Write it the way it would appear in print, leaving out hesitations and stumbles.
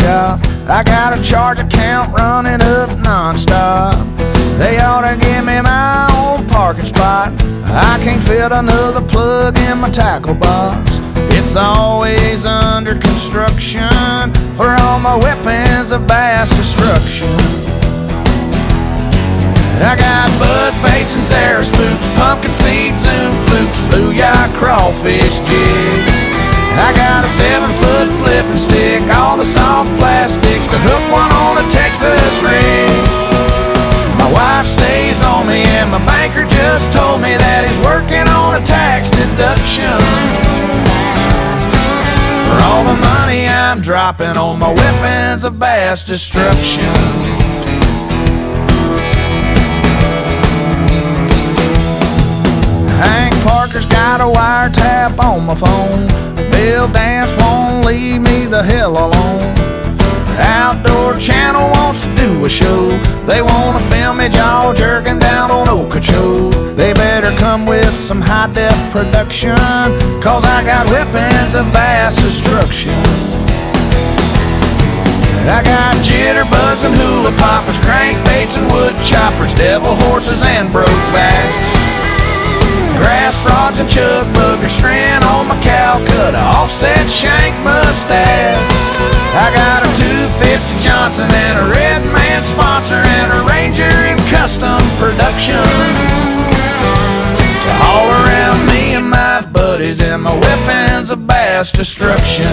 shop. I got a charge account running up non-stop. They ought to give me my own parking spot. I can't fit another plug in my tackle box. It's always under construction for all my weapons of mass destruction. I got buzz baits and Zara spooks, pumpkin seed zoom flukes, blue yacht crawfish jigs. I got a 7-foot flipping stick, all the soft plastics to hook one on a Texas rig. My wife stays on me and my banker just told me that he's working on a tax deduction for all the money I'm dropping on my weapons of mass destruction. Hank Parker's got a wiretap on my phone. Bill Dance won't leave me the hell alone. Outdoor Channel wants to do a show. They want to film me jaw jerking down on Okeechobee. They better come with some high-def production, cause I got weapons of mass destruction. I got jitterbugs and hula poppers, crankbaits and wood choppers, devil horses and broke-backs, grass frogs and chug buggers, strand on my Calcutta, offset shank mustache. I got a 250 Johnson and a Red Man sponsor and a Ranger in custom production to haul around me and my buddies and my weapons of mass destruction.